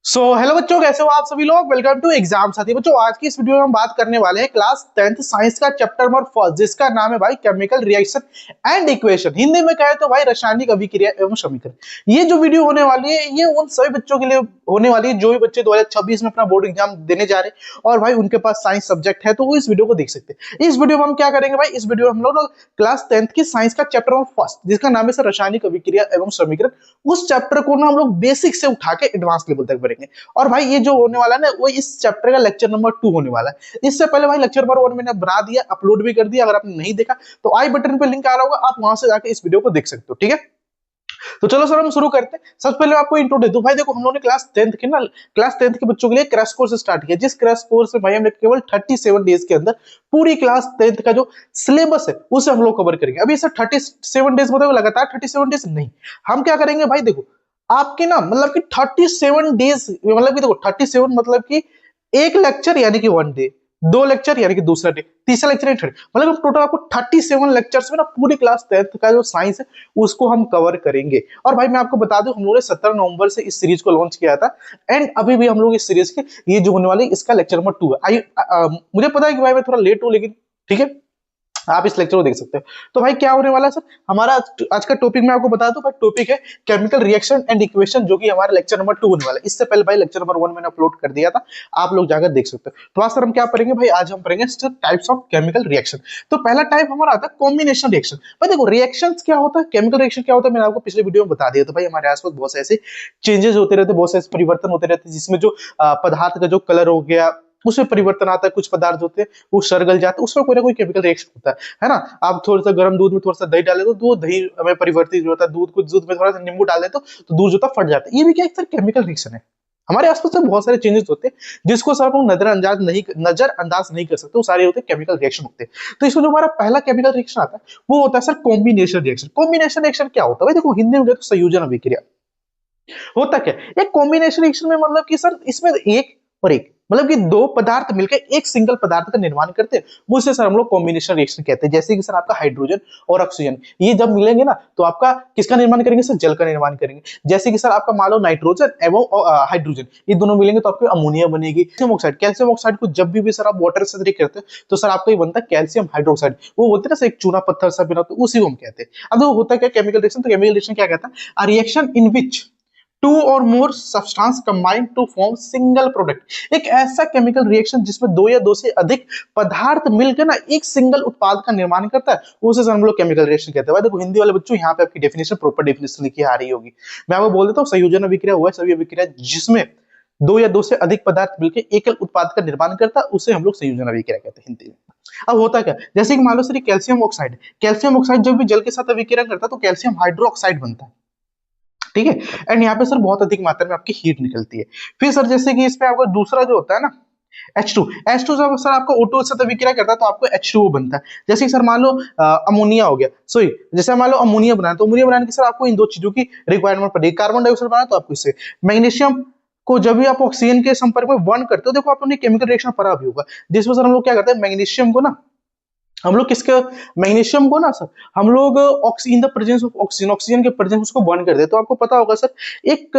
Hello बच्चों, कैसे हो आप सभी लोग। वेलकम टू एग्जाम साथी। बच्चों, आज की इस वीडियो में हम बात करने वाले हैं क्लास 10th साइंस का चैप्टर नंबर फर्स्ट, जिसका नाम है भाई chemical reaction and equation. Hindi में कहे तो भाई रासायनिक अभिक्रिया एवं समीकरण। ये जो वीडियो होने वाली है ये उन सभी बच्चों के लिए होने वाली है जो भी बच्चे 2026 में अपना बोर्ड एग्जाम देने जा रहे हैं और भाई उनके पास साइंस सब्जेक्ट है, तो वो इस वीडियो को देख सकते हैं। इस वीडियो में हम क्या करेंगे भाई, इस वीडियो में हम लोग क्लास 10th की साइंस का चैप्टर नंबर फर्स्ट, जिसका नाम है सर रासायनिक अभिक्रिया एवं समीकरण, उस चैप्टर को ना हम लोग बेसिक से उठा के एडवांस लेवल तक बढ़ेंगे। और भाई ये जो होने वाला है ना, वो इस चैप्टर का लेक्चर नंबर 2 होने वाला है। इससे पहले भाई लेक्चर नंबर 1 मैंने बना दिया, अपलोड भी कर दिया। अगर आपने नहीं देखा तो आई बटन पे लिंक आ रहा होगा, आप वहां से जाके इस वीडियो को देख सकते हो। ठीक है, तो चलो सर हम शुरू करते हैं। सबसे पहले आपको इंट्रो दे दूं। भाई देखो, हम लोगों ने क्लास 10th के बच्चों के लिए क्रैश कोर्स स्टार्ट किया, जिस क्रैश कोर्स में भाई हमने केवल 37 डेज के अंदर पूरी क्लास 10th का जो सिलेबस है उसे हम लोग कवर करेंगे। अभी सर 37 डेज मतलब लगातार 37 डेज नहीं, हम क्या करेंगे भाई, देखो आपके ना मतलब कि 37 डेज मतलब कि देखो 37 मतलब कि एक लेक्चर यानी कि 1 डे, दो लेक्चर यानी कि दूसरा डे, तीसरा लेक्चर थर्ड, मतलब टोटल आपको 37 लेक्चर्स में ना पूरी क्लास 10th का जो साइंस है उसको हम कवर करेंगे। और भाई मैं आपको बता दूं, हम लोगों ने 17 नवंबर से इस सीरीज को लॉन्च किया था एंड अभी भी हम लोग इस सीरीज के ये जो होने वाली इसका लेक्चर नंबर 2 है। मुझे पता है कि भाई मैं थोड़ा लेट हूं, लेकिन ठीक है, आप इस लेक्चर को देख सकते हो। तो भाई क्या होने वाला है सर, हमारा आज का टॉपिक मैं आपको बता दूं भाई, टॉपिक है केमिकल रिएक्शन एंड इक्वेशन, जो कि हमारा लेक्चर नंबर 2 होने वाला है। इससे पहले भाई लेक्चर नंबर 1 मैंने अपलोड कर दिया था, आप लोग जाकर देख सकते हो। तो आज सर हम क्या पढ़ेंगे भाई, आज हम पढ़ेंगे टाइप्स ऑफ केमिकल रिएक्शन। तो पहला टाइप हमारा आता है कॉम्बिनेशन रिएक्शन। भाई देखो, रिएक्शन क्या होता है, केमिकल रिएक्शन क्या होता है, मैंने आपको पिछले वीडियो में बता दिया। तो भाई हमारे आसपास बहुत से ऐसे चेंजेस होते रहते, बहुत से ऐसे परिवर्तन होते रहते, जिसमें जो पदार्थ का जो कलर हो गया उसमें परिवर्तन आता है। कुछ पदार्थ होते हैं वो सरगल जाते हैं, उसमें कोई ना कोई केमिकल रिएक्शन होता है ना। आप थोड़ा सा गर्म दूध में थोड़ा सा दही डाले तो दूध दही में परिवर्तित होता है, दूध कुछ दूध में थोड़ा सा नींबू डाल दे तो दूध जो था फट जाता है। ये भी क्या एक तरह केमिकल रिएक्शन है। हमारे आसपास तो बहुत सारे चेंजेस होते हैं जिसको सर हम नजरअंदाज नहीं कर सकते, वो सारे होते हैं केमिकल रिएक्शन होते हैं। तो इसमें जो हमारा पहला केमिकल रिएक्शन आता है वो होता है sir combination reaction. Combination reaction क्या होता है भाई, देखो हिंदी में तो संयोजन अभिक्रिया होता क्या है। एक कॉम्बिनेशन रिएक्शन में मतलब कि सर इसमें एक और एक मतलब कि दो पदार्थ मिलकर एक सिंगल पदार्थ का निर्माण करते हैं, वो से सर हम लोग कॉम्बिनेशन रिएक्शन कहते हैं। जैसे कि सर आपका हाइड्रोजन और ऑक्सीजन ये जब मिलेंगे ना तो आपका किसका निर्माण करेंगे सर, जल का निर्माण करेंगे। जैसे कि सर आपका मान लो नाइट्रोजन एवं हाइड्रोजन ये दोनों मिलेंगे तो आपको अमोनिया बनेगी। कैल्शियम ऑक्साइड को जब भी सर आप वाटर से रिएक्ट करते हैं तो सर आपको ये बनता है कैल्शियम हाइड्रोक्साइड। वो बोलते हैं ना सर एक चूना पत्थर सा बना, तो उसी को हम कहते हैं। अब वो होता है क्या केमिकल रिएक्शन, तो केमिकल रिएक्शन क्या कहता है, reaction in which two or more substance combine to form single product. एक ऐसा केमिकल रिएक्शन जिसमें दो या दो से अधिक पदार्थ मिलकर ना एक सिंगल उत्पाद का निर्माण करता है, उसे हम लोग केमिकल रिएक्शन कहते हैं। देखो हिंदी वाले बच्चों, यहाँ पे आपकी डेफिनेशन प्रॉपर डेफिनेशन लिखी आ रही होगी, मैं आपको बोल देता हूँ। संयोजन अभिक्रिया हुआ है सभी अभिक्रिया जिसमें दो या दो से अधिक पदार्थ मिलकर एकल उत्पाद का निर्माण करता है, उसे हम लोग संयोजन अभिक्रिया कहते हैं हिंदी में। अब होता क्या, जैसे कि मान लो सर कैल्शियम ऑक्साइड जब भी जल के साथ अभिक्रिया करता है तो कैल्शियम हाइड्रोक्साइड बनता है। ठीक है, एंड यहाँ पे सर बहुत अधिक मात्रा में आपकी हीट निकलती है। फिर सर जैसे कि इस पे आपका दूसरा जो होता है ना H2 जब सर आपका O2 के साथ अभिक्रिया करता है तो आपको H2O बनता है। जैसे कि सर मान लो अमोनिया हो गया, सॉरी जैसे मान लो अमोनिया बनाना, तो अमोनिया बनाने की सर आपको इन दो चीजों की रिक्वायरमेंट पड़ेगी। कार्बन डाइऑक्साइड बनाना तो आपको इससे मैग्नीशियम को जब भी आप ऑक्सीजन के संपर्क में बर्न करते हो, देखो आपने केमिकल रिएक्शन पढ़ा भी होगा, जिसमें सर हम लोग क्या करते हैं, मैग्नीशियम को ना हम लोग किसके मैग्नीशियम को ना सर हम लोग in the presence of oxygen के प्रेजेंस उसको बर्न कर दे, तो आपको पता होगा सर एक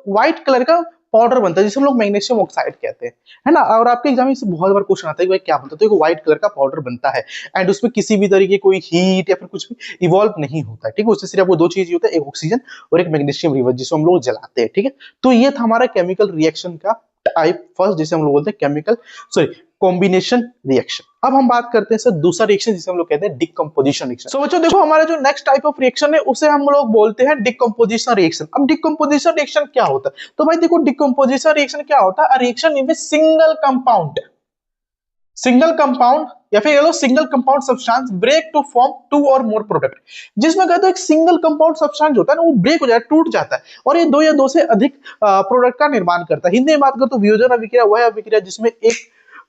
व्हाइट कलर का पाउडर बनता है जिसे हम लोग मैग्नीशियम ऑक्साइड कहते हैं, है ना। और आपके एग्जाम में बहुत बार क्वेश्चन आता है कि भाई क्या बनता है, तो एक व्हाइट कलर का पाउडर बनता है एंड उसमें किसी भी तरीके कोई हीट या फिर कुछ भी इवॉल्व नहीं होता है। ठीक है, उससे सिर्फ वो दो चीज ही होता है, एक ऑक्सीजन और एक मैग्नीशियम रिवर जिसको हम लोग जलाते हैं। ठीक है, तो ये था हमारा केमिकल रिएक्शन का टाइप फर्स्ट, जिसे हम लोग बोलते हैं केमिकल सॉरी कॉम्बिनेशन रिएक्शन। अब हम बात करते हैं सर दूसरा रिएक्शन जिसे हम लोग कहते हैं डिकम्पोजिशन रिएक्शन। सो बच्चों देखो, हमारा जो नेक्स्ट टाइप ऑफ रिएक्शन है उसे हम लोग बोलते हैं डिकम्पोजिशन रिएक्शन। अब डिकम्पोजिशन रिएक्शन क्या होता है, तो भाई देखो डिकम्पोजिशन रिएक्शन क्या होता है, reaction in which single compound या फिर ये लो single compound substance break to form two or more product. जिसमें कहते हैं एक सिंगल कंपाउंड सब्सटेंस होता है ना वो ब्रेक हो जाता है, टूट जाता है और ये दो या दो से अधिक प्रोडक्ट का निर्माण करता है। हिंदी में बात करें तो वियोजन अभिक्रिया वह अभिक्रिया जिसमें एक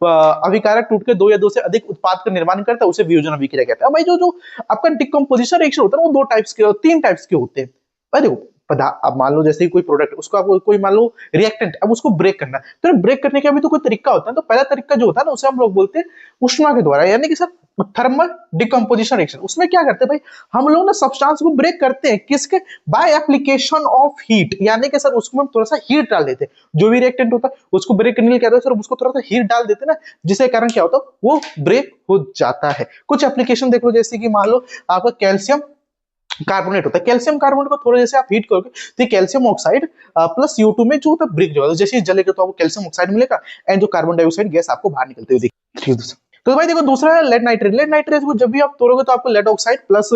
अभिकारक टूट के दो या दो से अधिक उत्पाद का निर्माण करता है, उसे वियोजन अभिक्रिया कहते हैं। भाई जो जो आपका डिकम्पोजिशन रिएक्शन होता है वो दो टाइप्स के तीन टाइप्स के होते हैं। भाई देखो अब मान लो जैसे कोई प्रोडक्ट उसको आपको कोई मान लो रिएक्टेंट, अब उसको ब्रेक करना है, तो ब्रेक करने का भी तो कोई तरीका होता है। तो पहला तरीका जो होता है ना उसे हम लोग बोलते हैं उष्मा के द्वारा, यानी कि सर थर्मल डिकम्पोजिशन रिएक्शन। उसमें क्या करते हैं भाई, हम लोग ना सब्सटेंस को ब्रेक करते हैं किसके, बाय एप्लीकेशन ऑफ हीट, यानी कि सर उसको हम थोड़ा सा हीट डाल देते हैं। जो भी रिएक्टेंट होता है उसको ब्रेक करने के लिए क्या होता है सर, उसको थोड़ा सा हीट डाल देते हैं ना, जिसके कारण क्या होता है वो ब्रेक हो जाता है। कुछ एप्लीकेशन देख लो, जैसे कि मान लो आपका कैल्शियम कार्बोनेट होता है, कैल्शियम कार्बोनेट को थोड़ा जैसे आप हीट करोगे तो कैल्शियम ऑक्साइड प्लस CO2 में जो होता है ब्रेक जाएगा, जैसे जलेगा तो आपको कैल्शियम ऑक्साइड मिलेगा एंड जो कार्बन डाइऑक्साइड गैस आपको बाहर निकलते हुए दिखेगी। तो भाई देखो दूसरा है लेड नाइट्रेट। लेड नाइट्रेट को जब भी आप तोड़ोगे तो आपको lead oxide plus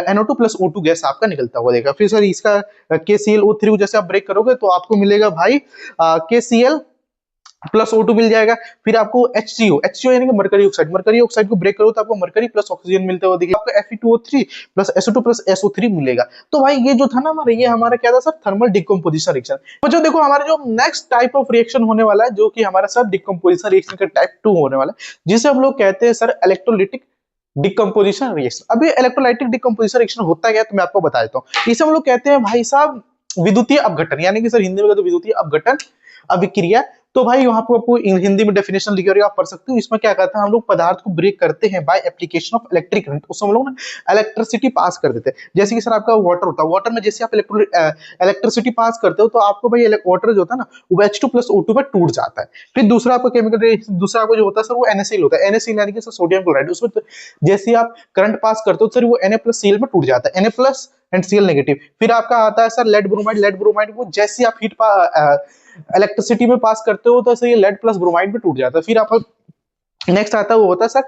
NO2 plus O2 gas आपका निकलता हुआ देगा। फिर सर इसका KClO3 को जैसे आप ब्रेक करोगे तो आपको मिलेगा भाई KCl प्लस O2 मिल जाएगा। फिर आपको HCO यानी कि मरकरी ऑक्साइड, मरकरी ऑक्साइड को ब्रेक करो तो आपको मरकरी प्लस ऑक्सीजन मिलता हुआ दिखेगा। आपको Fe2O3 plus SO2 plus SO3 मिलेगा। तो भाई ये जो था ना हमारा, ये हमारा क्या था सर, थर्मल डिकम्पोजिशन रिएक्शन। तो जो देखो हमारा जो नेक्स्ट टाइप ऑफ रिएक्शन होने वाला है, जो कि हमारा सर डिकम्पोजिशन रिएक्शन का टाइप 2 होने वाला है, जिसे हम लोग कहते हैं सर इलेक्ट्रोलाइटिक डिकम्पोजिशन रिएक्शन। अभी इलेक्ट्रोलाइटिक डिकम्पोजिशन रिएक्शन होता क्या है तो मैं आपको बता देता हूँ। इसे हम लोग कहते हैं भाई साहब विद्युतीय अपघटन, यानी कि सर हिंदी में कहते हैं विद्युतीय अपघटन अभिक्रिया। तो भाई वहां पर आपको हिंदी में डेफिनेशन लिखी और आप पढ़ सकते हो। इसमें क्या करते हैं, हम लोग पदार्थ को ब्रेक करते हैं by application of electric current. उसमें हम लोग ना इलेक्ट्रिसिटी पास कर देते हैं। जैसे कि सर आपका वाटर होता है, वाटर में जैसे आप इलेक्ट्रिसिटी पास करते हो तो आपको भाई वाटर जो होता है ना वो H2 प्लस O2 में टूट जाता है। फिर दूसरा आपका केमिकल, दूसरा आपको जो होता है सर वो NaCl होता है। NaCl यानी कि सर सोडियम क्लोराइड, उसमें तो जैसे आप करंट पास करते हो सर वो Na प्लस Cl में टूट जाता है, Na plus and Cl negative. फिर आपका आता है sir lead bromide. Lead bromide को जैसे आप इलेक्ट्रिसिटी में पास करते हो तो ऐसे ये लेड प्लस ब्रोमाइड में टूट जाता है। फिर आप नेक्स्ट आता है वो होता है सर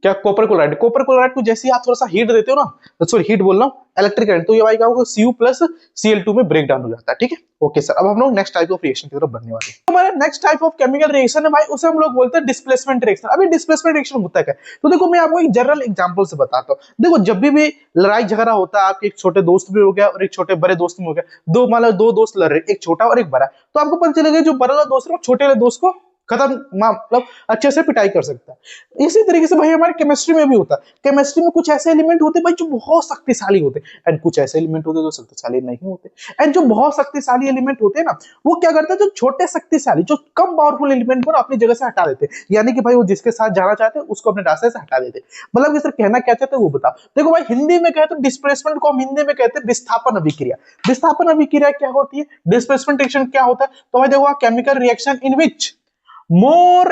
क्या, कॉपर क्लोराइड। कॉपर क्लोराइड को जैसे ही आप थोड़ा सा हीट देते हो ना, सॉरी हीट बोल रहा हूँ, इलेक्ट्रिक करंट, तो ये भाई क्या होगा Cu प्लस Cl2 में ब्रेक डाउन हो जाता है। ठीक है, ओके सर। अब हम लोग नेक्स्ट टाइप ऑफ रिएक्शन की तरफ बढ़ने वाले हैं। हमारा next type of chemical reaction है भाई, उसे हम लोग बोलते हैं डिस्प्लेसमेंट रिएक्शन। अभी डिस्प्लेसमेंट रिएक्शन होता है क्या, तो देखो मैं आपको एक जनरल एग्जांपल से बताता हूँ। देखो जब भी लड़ाई झगड़ा होता है, आपके एक छोटे दोस्त भी हो गया और एक छोटे बड़े दोस्त में हो गया, दो मान लो दो दोस्त लड़ रहे, एक छोटा और एक बड़ा, तो आपको पता चलेगा जो बड़ा वाला दोस्त है वो छोटे वाले दोस्त को खत्म मतलब अच्छे से पिटाई कर सकता है। इसी तरीके से भाई हमारे केमिस्ट्री में भी होता है। केमिस्ट्री में कुछ ऐसे एलिमेंट होते हैं भाई जो बहुत शक्तिशाली होते हैं, एंड कुछ ऐसे एलिमेंट होते हैं जो शक्तिशाली नहीं होते। एंड जो बहुत शक्तिशाली एलिमेंट होते हैं ना, वो क्या करते हैं, जो छोटे शक्तिशाली जो कम पावरफुल एलिमेंट को ना अपनी जगह से हटा देते हैं, यानी कि भाई वो जिसके साथ जाना चाहते हैं उसको अपने रास्ते से हटा देते हैं। मतलब कि सर कहना क्या चाहते हैं वो बताओ। देखो भाई हिंदी में कहते हैं डिस्प्लेसमेंट को, हम हिंदी में कहते हैं विस्थापन अभिक्रिया। विस्थापन अभिक्रिया क्या होती है, डिस्प्लेसमेंट रिएक्शन क्या होता है, तो भाई देखो chemical reaction in which more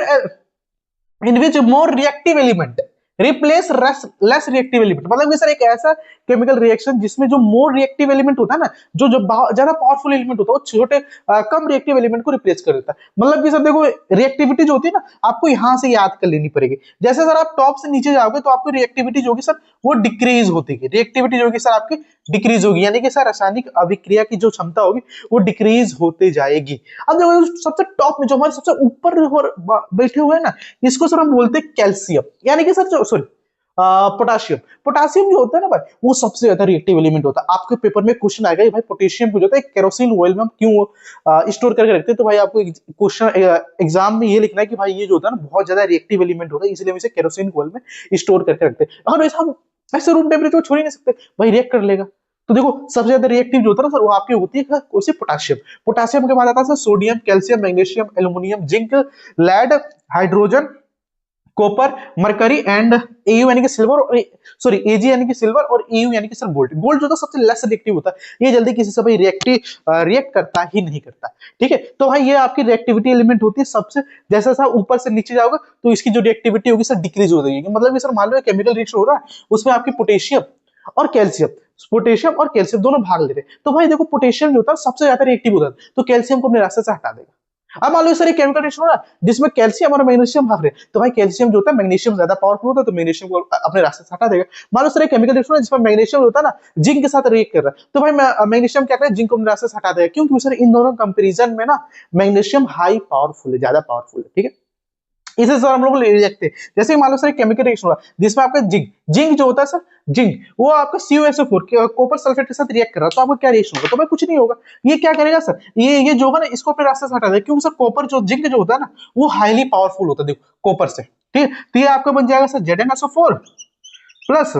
more reactive element replace less reactive element. मतलब कि सर एक ऐसा केमिकल रिएक्शन जिसमें जो मोर रिएक्टिव एलिमेंट होता है ना, जो ज्यादा पावरफुल एलिमेंट होता है, वो छोटे कम रिएक्टिव एलिमेंट को रिप्लेस कर देता है। मतलब कि सर देखो रिएक्टिविटी जो होती है ना, आपको यहां से याद कर लेनी पड़ेगी। जैसे सर आप टॉप से नीचे जाओगे तो आपकी रिएक्टिविटी जो होगी सर वो डिक्रीज होती है। रिएक्टिविटी जो होगी सर आपकी डिक्रीज होगी, यानी कि सर रासायनिक अभिक्रिया की जो क्षमता होगी वो डिक्रीज होते जाएगी। अब देखो सबसे टॉप में जो हमारे सबसे ऊपर बैठे हुए हैं ना, इसको सर हम बोलते हैं कैल्शियम, यानी कि सर सॉरी पोटाशियम। पोटाशियम जो होता है ना भाई, वो सबसे ज्यादा रिएक्टिव एलिमेंट होता है। आपके पेपर में क्वेश्चन आएगा भाई पोटेशियम को जो होता है केरोसिन ऑयल में हम क्यों स्टोर करके रखते हैं, तो भाई आपको क्वेश्चन एग्जाम में ये लिखना है कि भाई ये जो होता है ना बहुत ज्यादा रिएक्टिव एलिमेंट होता है, इसलिए हम इसे केरोसिन ऑयल में स्टोर करके रखते हैं। अगर ऐसा हम ऐसे रूम टेम्परेचर छोड़ ही नहीं सकते, भाई रिएक्ट कर लेगा। तो देखो सबसे ज्यादा रिएक्टिव जो होता है ना सर वो आपकी होती है कौन सी, पोटाशियम। पोटाशियम के बाद आता है sir sodium, calcium, magnesium, aluminium, zinc, lead, hydrogen, copper, mercury and Au यानी कि सिल्वर, सॉरी Ag यानी कि सिल्वर और Au यानी कि सर गोल्ड। गोल्ड जो था सबसे लेस रिएक्टिव होता है, ये जल्दी किसी से भाई रिएक्ट करता ही नहीं करता। ठीक है, तो भाई ये आपकी रिएक्टिविटी एलिमेंट होती है सबसे। जैसा सा ऊपर से नीचे जाओगे तो इसकी जो रिएक्टिविटी होगी सर डिक्रीज हो जाएगी। मतलब कि सर मान लो केमिकल रिएक्शन हो रहा है, उसमें आपकी पोटेशियम और कैल्शियम दोनों भाग ले रहे हैं, तो भाई देखो पोटेशियम जो होता है सबसे ज्यादा रिएक्टिव होता है, तो कैल्शियम को अपने रास्ते से हटा देगा। अब मान लो सर एक केमिकल रिएक्शन हो रहा है जिसमें कैल्शियम और मैग्नीशियम भाग रहे हैं, तो भाई कैल्शियम जो होता है मैग्नीशियम ज्यादा पावरफुल होता है, तो मैग्नीशियम को अपने रास्ते से हटा देगा। मान लो सर एक केमिकल रिएक्शन है जिसमें मैग्नीशियम होता है ना जिंक के साथ रिएक्ट कर रहा है, तो भाई मैग्नीशियम क्या करे, जिंक को अपने रास्ते से हटा देगा। क्योंकि सर इन दोनों कंपेरिजन में ना मैग्नीशियम हाई पावरफुल है, ज्यादा पावरफुल है। ठीक है, इसे सर हम लोग ले सकते हैं। जैसे मान लो सर केमिकल रिएक्शन हुआ जिसमें आपका जिंक जो होता है सर, जिंक वो आपका CuSO4 कॉपर सल्फेट के साथ रिएक्ट कर रहा है, तो आपको क्या रिएक्शन होगा, तो भाई कुछ नहीं होगा। ये क्या करेगा सर, ये जो होगा ना इसको अपने रास्ते से हटा देगा, क्योंकि सर कॉपर जो जिंक जो होता है ना वो हाईली पावरफुल होता है देखो कॉपर से। ठीक है, तो ये आपका बन जाएगा सर ZnSO4 प्लस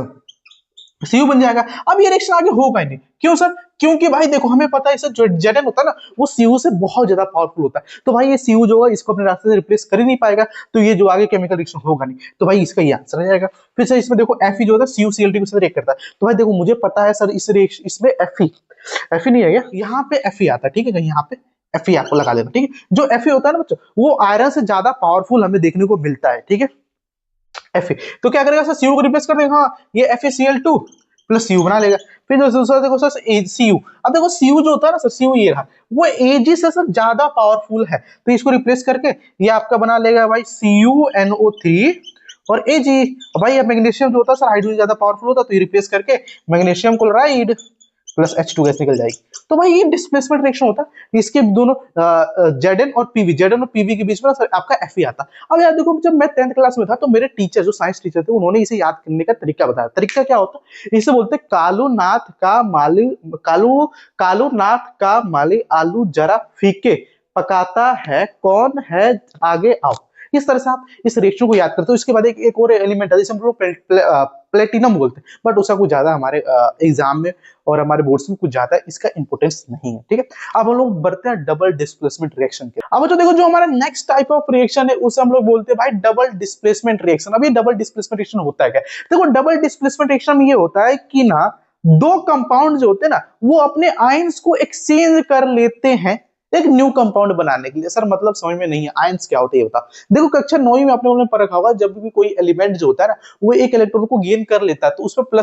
Cu बन जाएगा। अब ये रिएक्शन आगे होगा ही नहीं, क्यों सर? क्योंकि भाई देखो हमें पता है सर जो Zn होता है ना वो Cu से बहुत ज्यादा पावरफुल होता है, तो भाई ये Cu जो है इसको अपने रास्ते से रिप्लेस कर ही नहीं पाएगा, तो ये जो आगे केमिकल रिएक्शन होगा नहीं, तो भाई इसका ये आंसर आ जाएगा। फिर सर इसमें देखो Fe जो होता है CuCl3 के साथ रिएक्ट करता है, तो भाई देखो मुझे पता है सर इस रिएक्शन इसमें Fe नहीं है क्या, यहाँ पे Fe आता है, ठीक है, कहीं यहाँ पे Fe आपको लगा लेना, ठीक है। जो Fe होता है ना बच्चों वो आयरन से ज्यादा पावरफुल हमें देखने को मिलता है, ठीक है। Fe तो क्या करेगा सर Cu को रिप्लेस कर देगा, हाँ ये FeCl2 प्लस Cu बना लेगा। फिर जो दूसरा देखो सर Cu, अब देखो Cu जो होता है ना सर Cu ये रहा वो Ag से सर ज्यादा पावरफुल है, तो इसको रिप्लेस करके ये आपका बना लेगा भाई CuNO3 और Ag। भाई अब मैग्नीशियम जो होता है सर हाइड्रोजन ज्यादा पावरफुल होता है, तो ये रिप्लेस करके magnesium chloride plus H2 gas निकल जाएगी। तो भाई ये डिस्प्लेसमेंट रिएक्शन होता है, इसके दोनों Zn और Pv के बीच में सर आपका Fe आता। अब यार देखो जब मैं 10th क्लास में था तो मेरे टीचर जो साइंस टीचर थे उन्होंने इसे याद करने का तरीका बताया। तरीका क्या होता है, इसे बोलते हैं कालूनाथ का माली आलू जरा फीके पकाता है कौन है आगे आओ। इस तरह से आप इस रिएक्शन को याद करते हो। इसके बाद एक और एलिमेंट है जिसे हम लोग प्लेटिनम बोलते हैं, बट उसका कुछ ज्यादा हमारे एग्जाम में और हमारे बोर्ड्स में कुछ ज्यादा इसका इंपोर्टेंस नहीं है, ठीक है। अब हम लोग बढ़ते हैं डबल डिस्प्लेसमेंट रिएक्शन के। अब तो देखो जो हमारा नेक्स्ट टाइप ऑफ रिएक्शन है उसे हम लोग बोलते हैं भाई डबल डिस्प्लेसमेंट रिएक्शन। अभी डबल डिस्प्लेसमेंट रिएक्शन होता है क्या? देखो डबल डिस्प्लेसमेंट रिएक्शन में ये होता है कि ना दो कंपाउंड जो होते हैं ना वो अपने आयंस को एक्सचेंज कर लेते हैं एक न्यू कंपाउंड बनाने के लिए। सर मतलब समझ में नहीं है आयंस क्या होते हैं, ये बता। देखो कक्षा 9 में आपने पढ़ रखा होगा जब भी कोई एलिमेंट जो होता है ना वो एक इलेक्ट्रॉन को गेन कर लेता है तो उसमें -1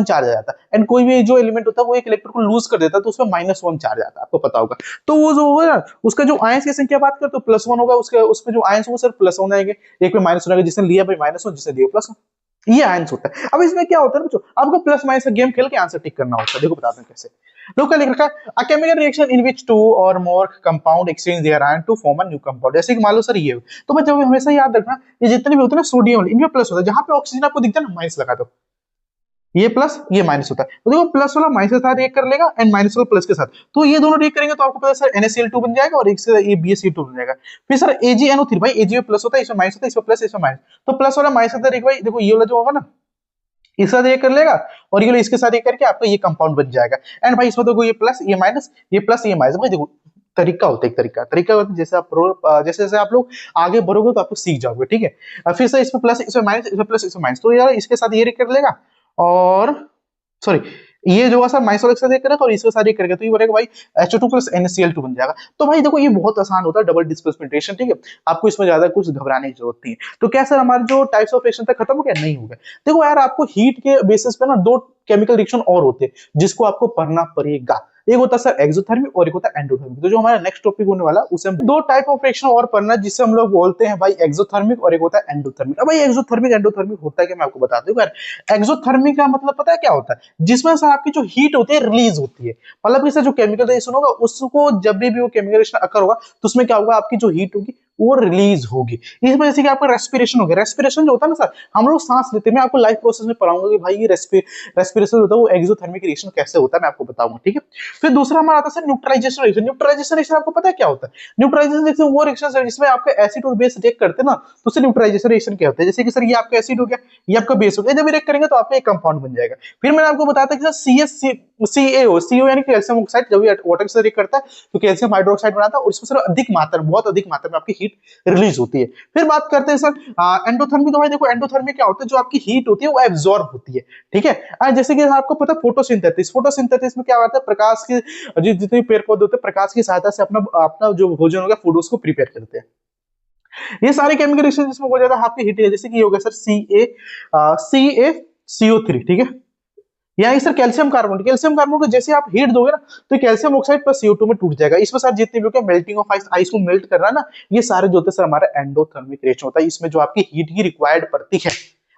चार्ज आ जाता है, एंड कोई भी जो एलिमेंट होता है वो एक इलेक्ट्रॉन को लूज कर देता है तो उसमें -1 चार्ज आता है, आपको पता होगा। तो वो जो होगा ना उसका जो आयंस की संख्या बात करते तो +1 होगा, उसके जो आयंस होगा सर +1 आएंगे, एक में -1 आएगा, जिसने लिया भाई -1 जिसने दिया +1, ये आंसर होता है। अब इसमें क्या होता है बच्चों आपको प्लस माइनस का गेम खेल के आंसर टिक करना होता है। देखो बताते हैं कैसे। लोग क्या लिख रखा है, a chemical reaction in which two or more compound exchange their ion to form a new compound. जैसे कि मान लो सर ये तो बच्चों हमेशा याद रखना ये जितने भी होते हैं ना सोडियम इनमें प्लस होता है, जहां पे ऑक्सीजन आपको दिखता है ना माइनस लगा दो, ये प्लस ये माइनस होता है। तो देखो प्लस वाला माइनस के साथ रिएक्ट कर लेगा एंड माइनस वाला प्लस के साथ, तो ये दोनों रिएक्ट करेंगे तो आपको पता है सर NaCl2 बन जाएगा और एक से ये BaCl2 बन जाएगा। फिर सर AgNO3 भाई Ag में प्लस होता है इसमें माइनस होता है इसमें प्लस इसमें माइनस, तो प्लस वाला माइनस के साथ एक भाई देखो ये वाला जो होगा ना इसके साथ ये कर लेगा और ये इसके साथ ये करके आपका ये कंपाउंड बन जाएगा। एंड भाई इसमें देखो ये प्लस ये माइनस ये प्लस ये माइनस, भाई देखो तरीका होता है, एक तरीका होता है जैसे जैसे आप लोग आगे बढ़ोगे तो आपको सीख जाओगे, ठीक है। फिर से इसमें प्लस इसमें माइनस इसमें प्लस इसमें माइनस, तो यार इसके साथ ये कर लेगा और सॉरी ये जो सर माइनस वाले के साथ ये करेगा और इसके साथ ये करेगा तो ये बनेगा भाई H2 प्लस NaCl2 बन जाएगा। तो भाई देखो ये बहुत आसान होता है डबल डिस्प्लेसमेंट रिएक्शन, ठीक है, आपको इसमें ज्यादा कुछ घबराने की जरूरत नहीं है। तो क्या सर हमारे जो टाइप्स ऑफ रिएक्शन तक खत्म हो गया? नहीं हो गया। देखो यार आपको हीट के बेसिस पे ना दो केमिकल रिएक्शन और होते हैं जिसको आपको पढ़ना पड़ेगा। एक होता है सर एक्सोथर्मिक और एक होता है एंडोथर्मिक। तो जो हमारा नेक्स्ट टॉपिक होने वाला उसे हम दो टाइप ऑफ रिएक्शन और पढ़ना जिससे हम लोग बोलते हैं भाई एक्सोथर्मिक और एक होता है एंडोथर्मिक। अब भाई एक्सोथर्मिक एंडोथर्मिक होता है क्या मैं आपको बताता हूँ यार। एक्सोथर्मिक का मतलब पता है क्या होता है, जिसमें से आपकी जो हीट होती है रिलीज होती है, मतलब इससे जो केमिकल रिएक्शन होगा उसको जब भी वो केमिकल रिएक्शन अकर होगा तो उसमें क्या होगा आपकी जो हीट होगी वो रिलीज होगी। इस वजह से कि आपका रेस्पिरेशन हो गया। रेस्पिरेशन जो होता है ना सर हम लोग सांस लेते हैं, मैं आपको लाइफ प्रोसेस में पढ़ाऊंगा कि भाई ये रेस्पिरेशन होता है वो एक्सोथर्मिक रिएक्शन कैसे होता है मैं आपको बताऊंगा, ठीक है। फिर दूसरा हमारा आता है sir neutralisation reaction. Neutralisation reaction आपको पता है क्या होता है? न्यूट्रलाइजेशन रिएक्शन वो रिएक्शन है जिसमें आपके एसिड और बेस रिएक्ट करते हैं ना तो उसे न्यूट्रलाइजेशन रिएक्शन क्या होता है। जैसे कि सर ये आपका एसिड हो गया ये आपका बेस हो गया, जब रिएक्ट करेंगे तो आपका एक कंपाउंड बन जाएगा। फिर मैंने आपको बताया था कि सर CaO यानी कैल्शियम ऑक्साइड जब ये वाटर से रिएक्ट करता है तो कैल्शियम हाइड्रोक्साइड बनाता है और इसमें सर अधिक मात्रा बहुत अधिक मात्रा में आपकी हीट रिलीज होती है। फिर बात करते हैं सर एंडोथर्मिक। तो भाई देखो एंडोथर्मिक क्या होता है, जो आपकी हीट होती है वो एब्जॉर्ब होती है, ठीक है। जैसे कि आपको पता है फोटोसिंथेसिस में क्या होता है, प्रकाश के जितने पेड़ पौधे होते हैं प्रकाश की सहायता से अपना अपना जो भोजन होगा फूड उसको प्रिपेयर करते हैं। ये सारे केमिकल रिएक्शन जिसमें बहुत ज्यादा आपकी हीट है, जैसे कि ये हो गया सर CaCO3, ठीक है। यहाँ सर कैल्शियम कार्बन को जैसे आप हीट दोगे ना तो कैल्शियम ऑक्साइड प्लस CO2 में टूट जाएगा। इसमें सर जितने भी मेल्टिंग ऑफ आइस को मेल्ट कर रहा है ना ये सारे जो होते हैं सर हमारा एंडोथर्मिक रिएक्शन होता है। इसमें जो आपकी हीट की रिक्वायर्ड पड़ती है,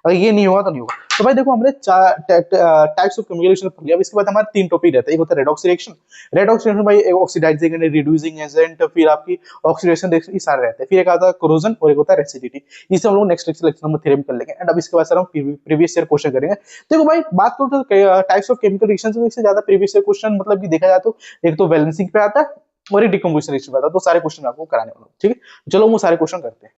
अगर ये नहीं होगा तो नहीं होगा। तो भाई देखो हमने टाइप्स ऑफ केमिकल रिएक्शन पढ़ लिया। अब इसके बाद हमारे तीन टॉपिक रहते हैं। एक होता है रेडॉक्स रिएक्शन। रेडॉक्स रिएक्शन भाई एक ऑक्सीडाइजिंग एंड रिड्यूसिंग एजेंट, फिर आपकी ऑक्सीडेशन रिएक्शन, ये सारे रहते हैं। फिर एक आता है कोरोजन और एक होता है रेसिडिटी। इसे हम लोग नेक्स्ट लेक्चर नंबर 3 में कर लेंगे। एंड अब इसके बाद सर हम प्रीवियस ईयर क्वेश्चन करेंगे। देखो भाई बात करो तो टाइप्स ऑफ केमिकल रिएक्शन से इससे ज्यादा प्रीवियस ईयर क्वेश्चन मतलब कि देखा जाए तो एक तो बैलेंसिंग पे आता है और एक डिकम्पोजिशन रिएक्शन पे आता है, तो सारे क्वेश्चन आपको कराने वाला हूं, ठीक है। चलो वो सारे क्वेश्चन करते हैं।